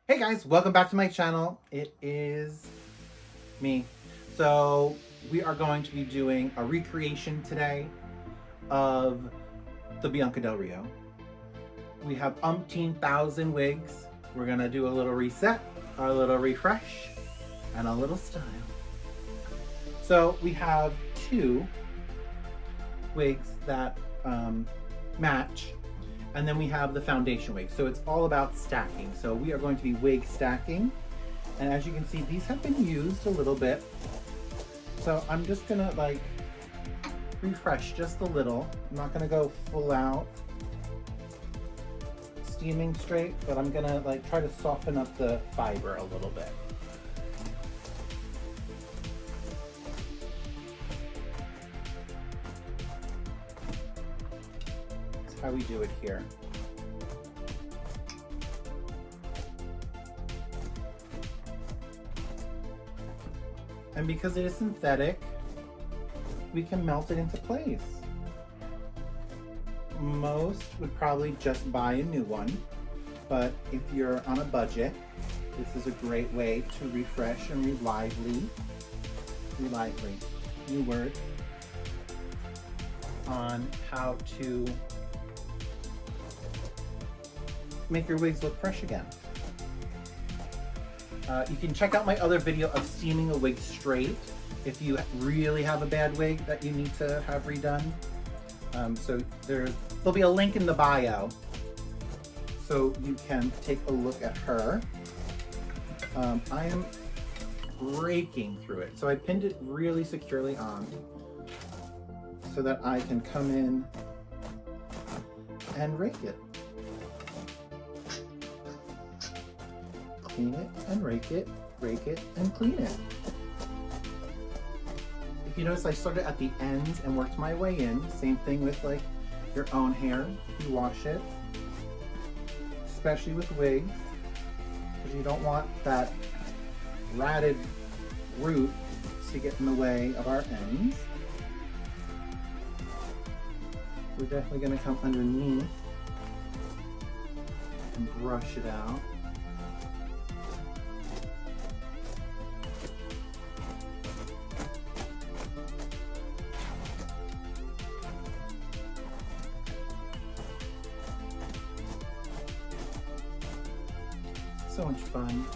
Hey guys, welcome back to my channel. It is me. So we are going to be doing a recreation today of the Bianca del Rio. We have umpteen thousand wigs. We're gonna do a little reset, a little refresh, and a little style. So we have two wigs that match. And then we have the foundation wig. So it's all about stacking. So we are going to be wig stacking. And as you can see, these have been used a little bit. So I'm just gonna like refresh just a little. I'm not gonna go full out steaming straight, but I'm gonna like try to soften up the fiber a little bit. How we do it here. And because it is synthetic, we can melt it into place. Most would probably just buy a new one, but if you're on a budget, this is a great way to refresh and new word, on how to make your wigs look fresh again. You can check out my other video of steaming a wig straight if you really have a bad wig that you need to have redone. So there'll be a link in the bio so you can take a look at her. I am raking through it. So I pinned it really securely on so that I can come in and rake it. Clean it and rake it and clean it. If you notice, I started at the ends and worked my way in. Same thing with like your own hair. You wash it, especially with wigs, because you don't want that ratted root to get in the way of our ends. We're definitely going to come underneath and brush it out. So much fun.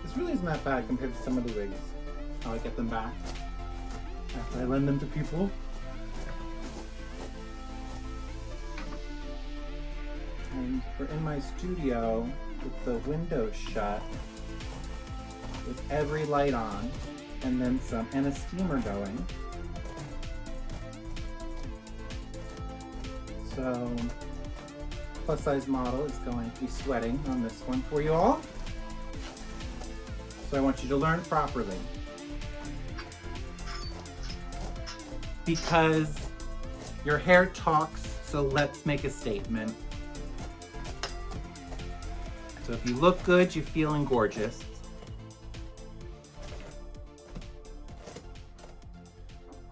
This really isn't that bad compared to some of the wigs. How I get them back after I lend them to people. And we're in my studio with the windows shut, with every light on, and then some, and a steamer going. So plus size model is going to be sweating on this one for you all. So I want you to learn properly. Because your hair talks, so let's make a statement. So if you look good, you're feeling gorgeous.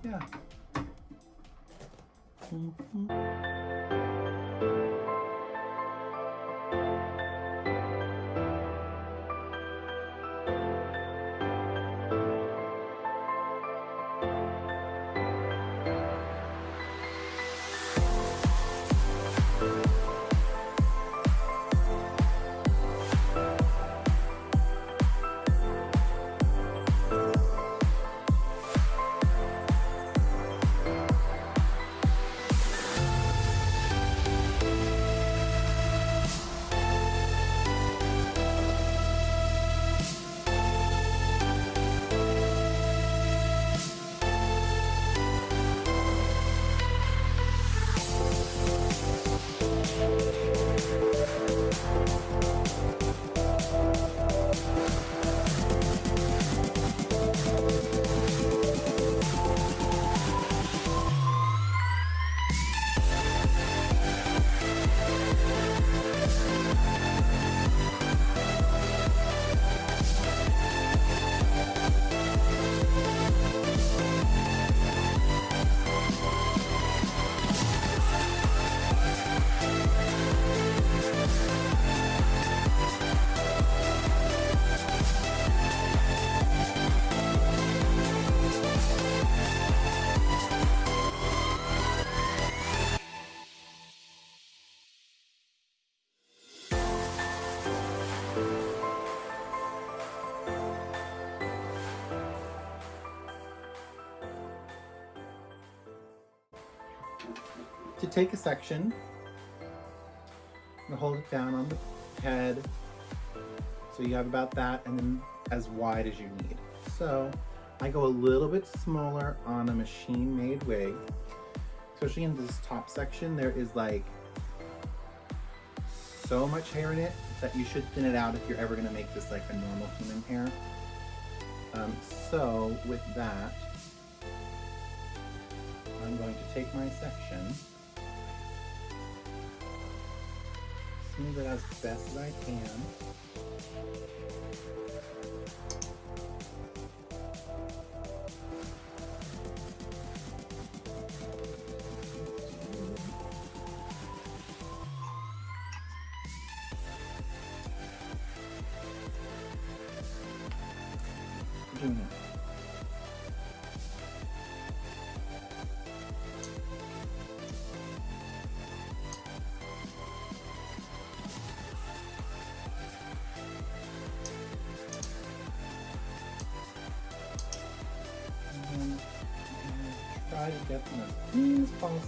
Yeah. to take a section and hold it down on the head. So you have about that, and then as wide as you need. So I go a little bit smaller on a machine-made wig, especially in this top section. There is like so much hair in it that you should thin it out if you're ever gonna make this like a normal human hair. So with that, I'm going to take my section, smooth it as best as I can. Doing it. And try to get them as clean as possible.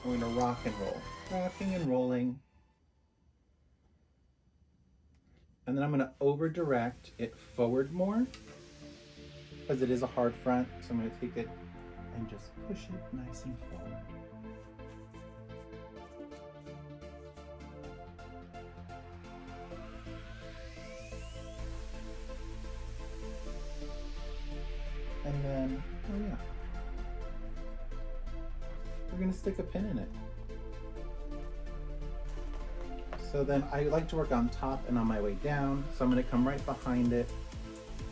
I'm going to rock and roll, rocking and rolling. And then I'm going to over direct it forward more because it is a hard front. So I'm going to take it and just push it nice and forward. And then, oh yeah, we're going to stick a pin in it. So then I like to work on top and on my way down. So I'm going to come right behind it,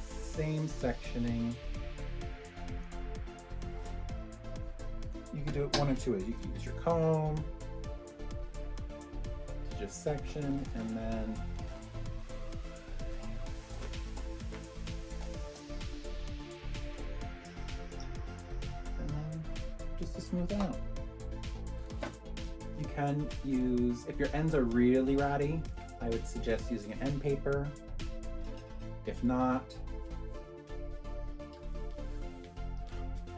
same sectioning. You can do it one or two ways. You can use your comb to just section, and then just to smooth out. You can use, if your ends are really ratty, I would suggest using an end paper. If not,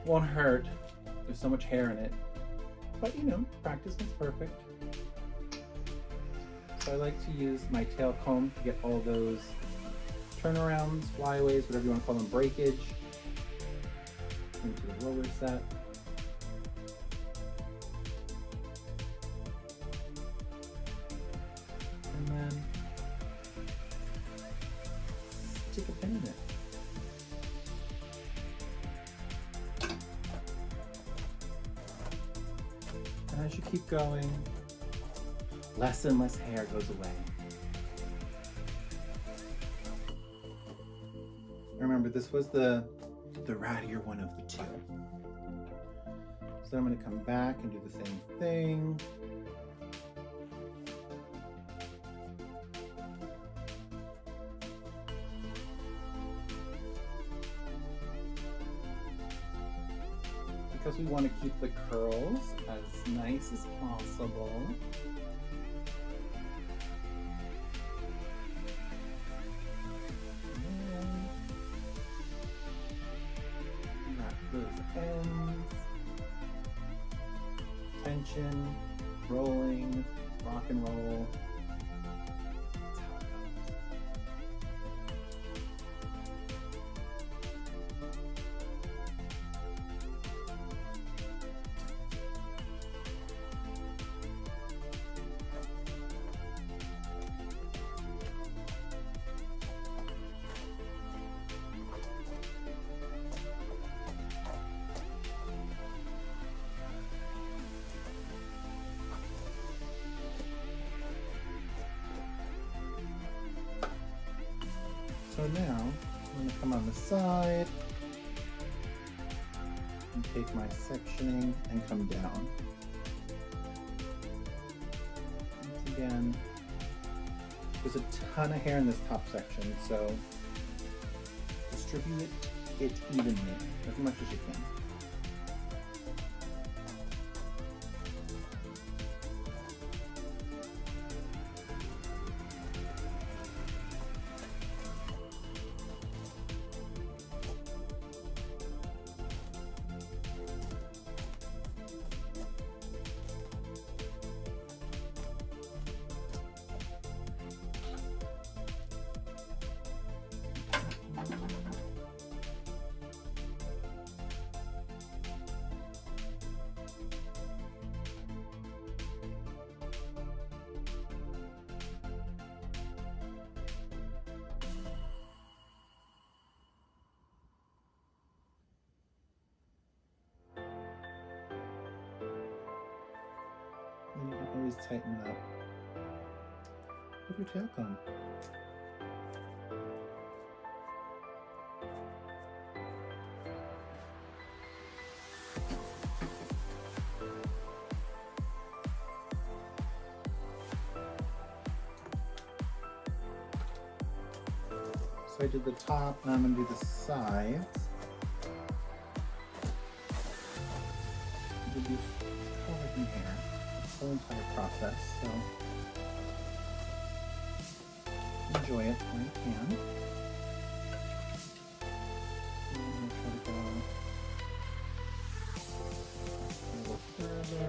won't hurt. There's so much hair in it. But you know, practice makes perfect. So I like to use my tail comb to get all those turnarounds, flyaways, whatever you want to call them, breakage into the roller set. And then stick a pin in it. And as you keep going, less and less hair goes away. Remember, this was the rattier one of the two. So I'm going to come back and do the same thing. Because we want to keep the curls as nice as possible. Wrap those ends. Tension, rolling, rock and roll. That's how it goes. So now, I'm going to come on the side and take my sectioning and come down. Once again, there's a ton of hair in this top section, so distribute it evenly, as much as you can. always tighten it up with your tail comb. So I did the top, and I'm going to do the sides. I did these colors in here, the whole entire process, so enjoy it when you can. And try to go a little further.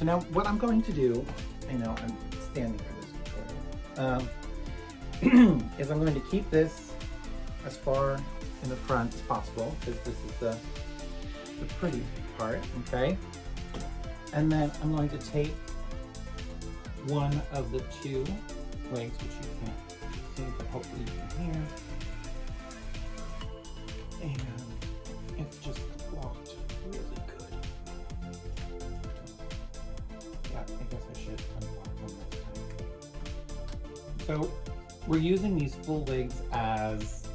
So now what I'm going to do, I know I'm standing for this recording, is I'm going to keep this as far in the front as possible, because this is the pretty part, okay? And then I'm going to take one of the two wigs, which you can't see, but hopefully you can hear. And it's just locked really good. Yeah, I guess I should unlock them next time. So we're using these full wigs as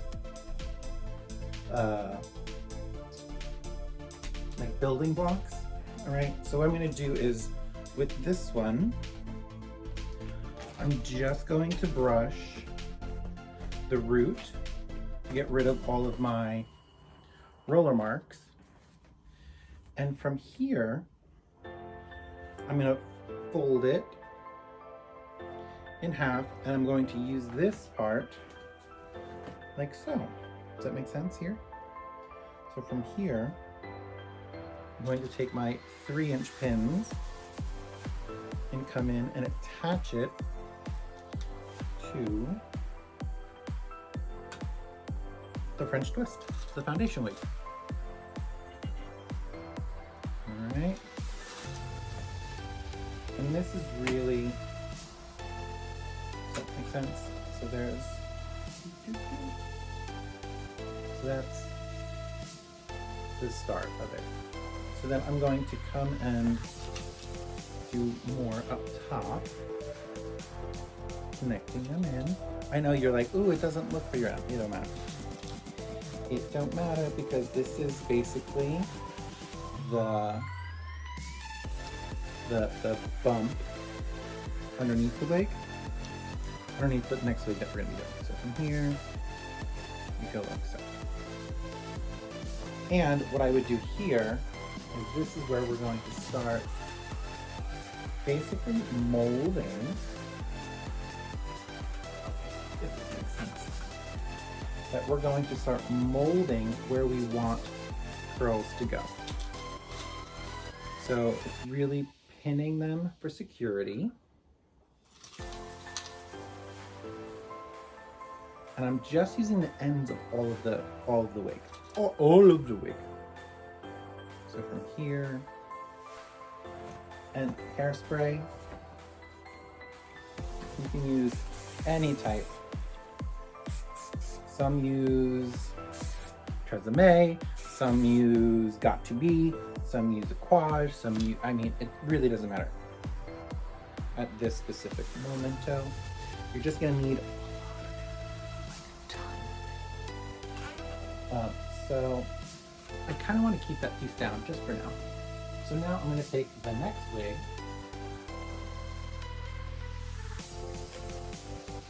like building blocks. All right, so what I'm going to do is with this one, I'm just going to brush the root to get rid of all of my roller marks. And from here, I'm going to fold it in half, and I'm going to use this part like so. Does that make sense here? So from here, I'm going to take my 3-inch pins and come in and attach it to the French twist, the foundation wig. All right. And this is really, does that make sense? So there's, so that's the start of it. So then I'm going to come and do more up top, connecting them in. I know you're like, ooh, it doesn't look pretty round. It don't matter. It don't matter, because this is basically the bump underneath the wig, underneath the next wig that we're gonna be doing. So from here, you go like so. And what I would do here is this is where we're going to start basically molding. If this makes sense. That we're going to start molding where we want curls to go. So it's really pinning them for security. And I'm just using the ends of all of the wig. All of the wig. So from here, and hairspray, you can use any type. Some use Tresemme, some use Got To Be, some use Aquage, some use, I mean, it really doesn't matter. At this specific momento, you're just gonna need so I kind of want to keep that piece down just for now. So now I'm going to take the next wig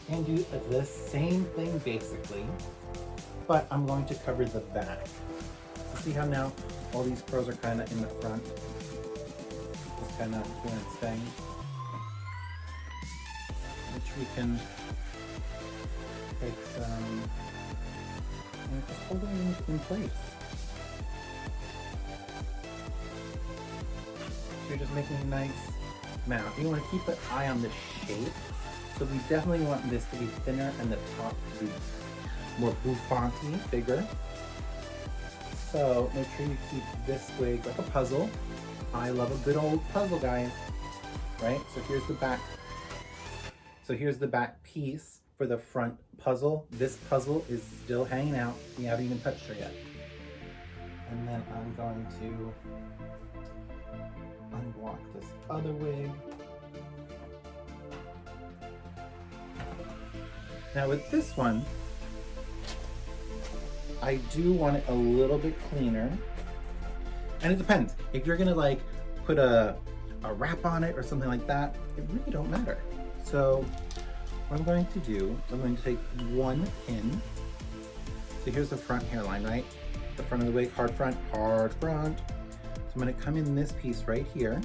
and do the same thing basically, but I'm going to cover the back. So see how now all these curls are kind of in the front, just kind of doing its thing, which we can take some and just hold it in place. So you're just making a nice mount. You want to keep an eye on the shape. So we definitely want this to be thinner and the top to be more bouffanty, bigger. So make sure you keep this wig like a puzzle. I love a good old puzzle, guys. Right? So here's the back. So here's the back piece for the front puzzle. This puzzle is still hanging out. We haven't even touched her yet. And then I'm going to unblock this other wig. Now with this one, I do want it a little bit cleaner. And it depends. If you're gonna like put a wrap on it or something like that, it really don't matter. So what I'm going to do, I'm going to take one pin. So here's the front hairline, right? The front of the wig, hard front, hard front. So I'm going to come in this piece right here.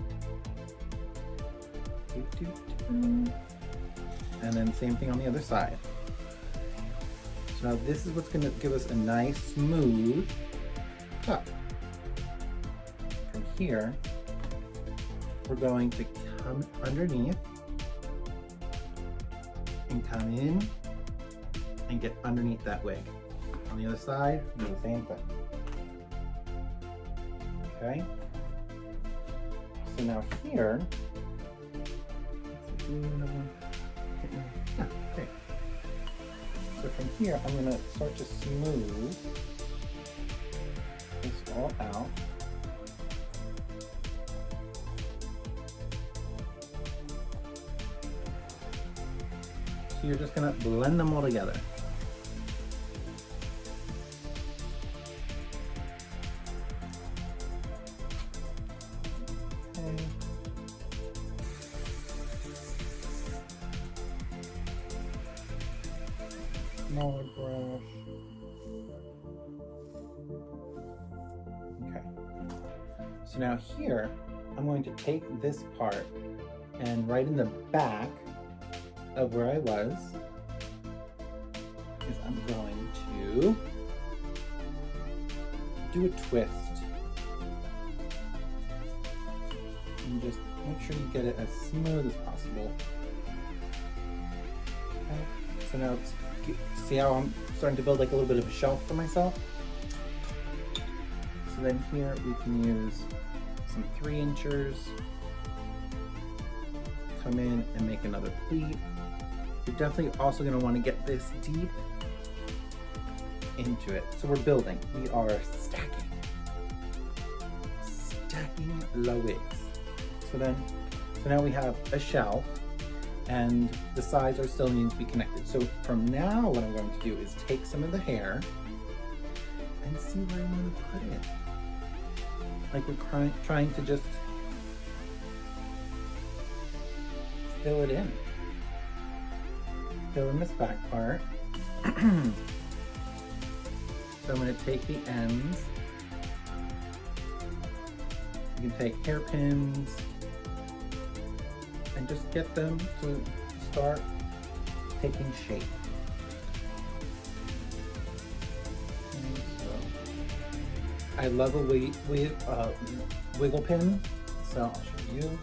And then same thing on the other side. So now this is what's going to give us a nice smooth cut. From here, we're going to come underneath and come in and get underneath that wig. On the other side, do the same thing. Okay. So now here, okay. So from here, I'm gonna start to smooth this all out. So you're just gonna blend them all together. Okay. Smaller brush. Okay. So now here, I'm going to take this part and right in the back of where I was, is I'm going to do a twist. And just make sure you get it as smooth as possible. Okay. So now see how I'm starting to build like a little bit of a shelf for myself? So then here we can use some 3-inchers, come in and make another pleat. You're definitely also going to want to get this deep into it. So we're building. We are stacking the wigs. So now we have a shelf, and the sides are still needing to be connected. So from now, what I'm going to do is take some of the hair and see where I want to put it. Like we're trying to just fill it in. Fill in this back part. So I'm going to take the ends. You can take hairpins and just get them to start taking shape. Okay, so I love a wiggle pin, so I'll show you.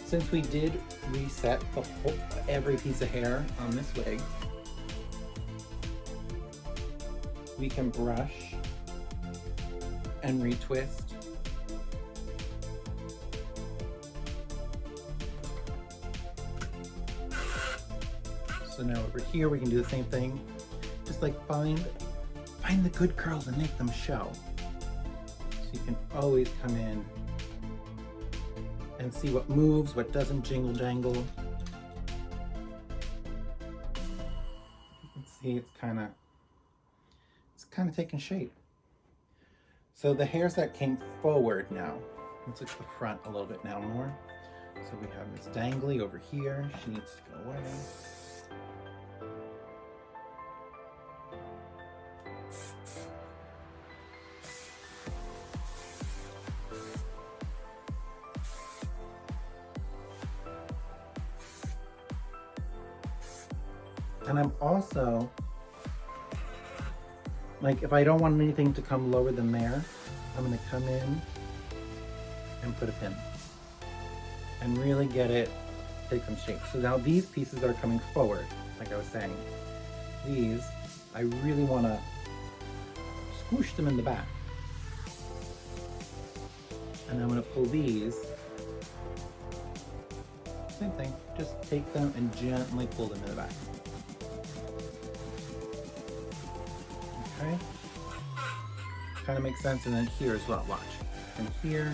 Since we did reset every piece of hair on this wig, we can brush and retwist. So now over here we can do the same thing. Just like find the good curls and make them show. So you can always come in and see what moves, what doesn't jingle jangle. You can see it's kind of taking shape. So the hairs that came forward now, let's look at the front a little bit now more. So we have Miss Dangly over here. She needs to go away. And I'm also, like, if I don't want anything to come lower than there, I'm going to come in and put a pin and really get it, take some shape. So now these pieces are coming forward, like I was saying. These, I really want to squish them in the back. And I'm going to pull these, same thing, just take them and gently pull them in the back. Okay, kind of makes sense. And then here as well, watch. From here,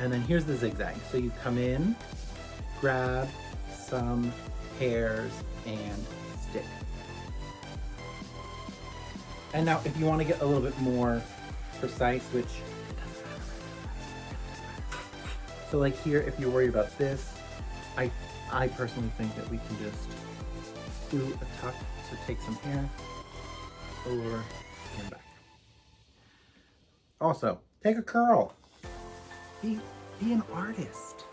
and then here's the zigzag. So you come in, grab some hairs and stick. And now if you want to get a little bit more precise, which, so like here, if you're worried about this, I personally think that we can just do a tuck. So take some hair over and back. Also, take a curl. Be an artist.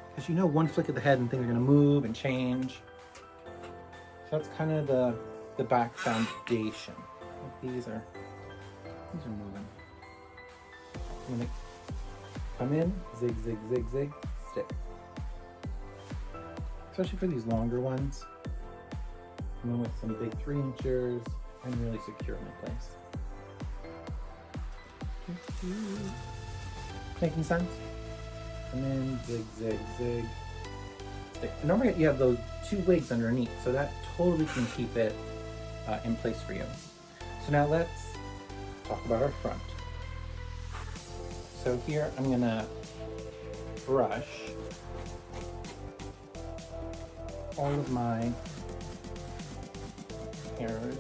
Because you know one flick of the head and things are going to move and change. So that's kind of the back foundation. These are moving. I'm gonna come in, zig, zig, zig, zig, stick. Especially for these longer ones. And then with some big 3-inchers, I'm really secure in my place. Making sense? And then zig, zig, zig, stick. And don't forget you have those 2 wigs underneath, so that totally can keep it in place for you. So now let's talk about our front. So here I'm gonna brush all of my hairs.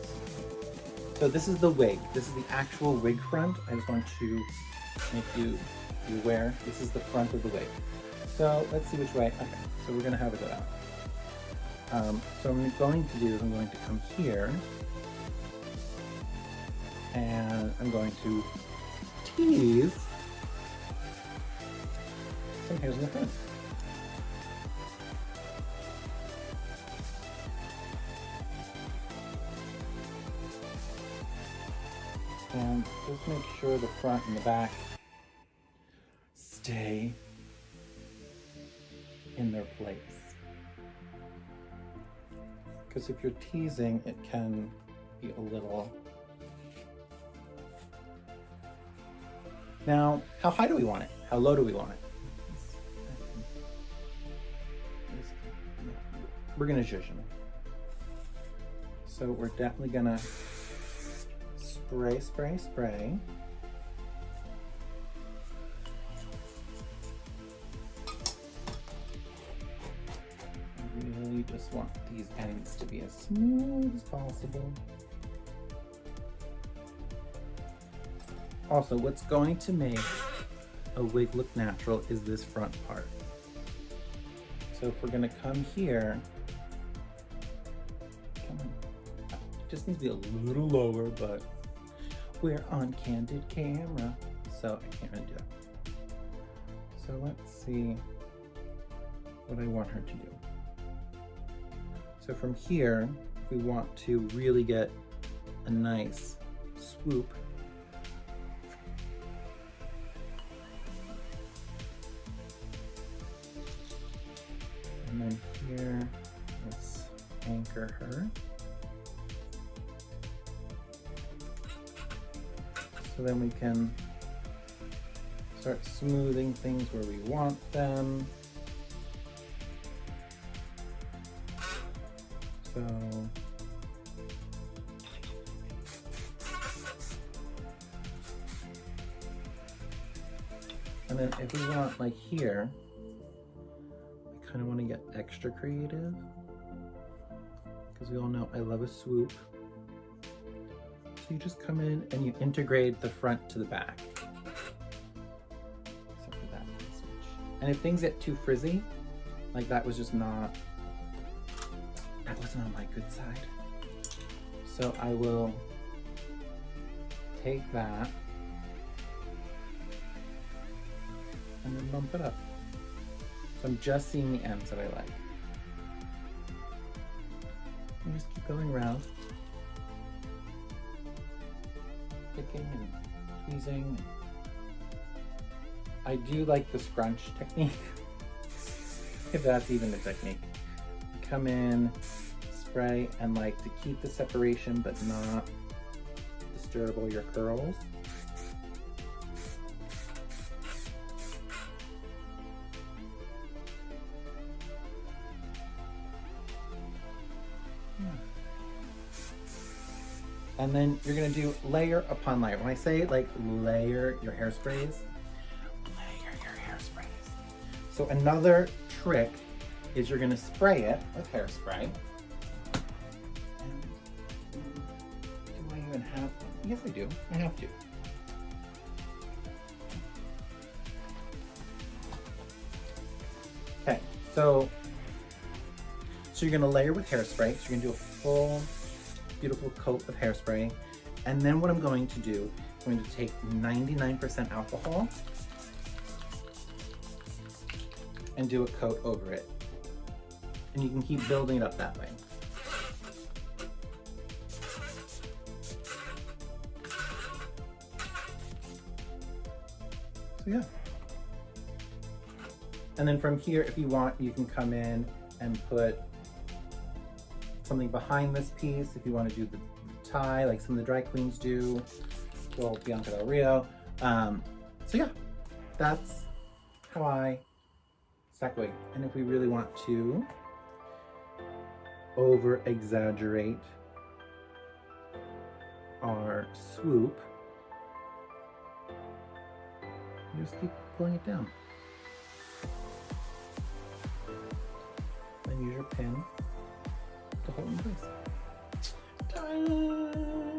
So this is the wig. This is the actual wig front. I just want to make you aware. This is the front of the wig. So let's see which way. Okay, so we're gonna have it go out. So what I'm going to do is I'm going to come here and I'm going to tease some hairs in the front. And just make sure the front and the back stay in their place. Because if you're teasing, it can be a little... Now, how high do we want it? How low do we want it? We're gonna zhuzh them. So we're definitely gonna spray, spray, spray. I really just want these ends to be as smooth as possible. Also, what's going to make a wig look natural is this front part. So if we're gonna come here, come on, it just needs to be a little lower, but we're on candid camera, so I can't really do that. So let's see what I want her to do. So from here, we want to really get a nice swoop. And then here, let's anchor her. So then we can start smoothing things where we want them. So and then if we want like here, I kind of want to get extra creative because we all know I love a swoop. So you just come in and you integrate the front to the back. Except for that switch. And if things get too frizzy, like that was just not, that wasn't on my good side. So I will take that and then bump it up. So I'm just seeing the ends that I like. And just keep going around. Picking and tweezing. I do like the scrunch technique, if that's even a technique. Come in, spray, and like to keep the separation but not disturb all your curls. And then you're gonna do layer upon layer. When I say like layer your hairsprays, layer your hairsprays. So another trick is you're gonna spray it with hairspray. And do I even have one? Yes, I do. I have to. Okay, so you're gonna layer with hairspray. So you're gonna do a full, beautiful coat of hairspray. And then what I'm going to do, I'm going to take 99% alcohol and do a coat over it. And you can keep building it up that way. So yeah. And then from here, if you want, you can come in and put something behind this piece. If you want to do the tie, like some of the dry queens do, little Bianca del Rio. So yeah, that's how I stack wig. And if we really want to over exaggerate our swoop, you just keep pulling it down. Then use your pin to hold it in place. Ta-da!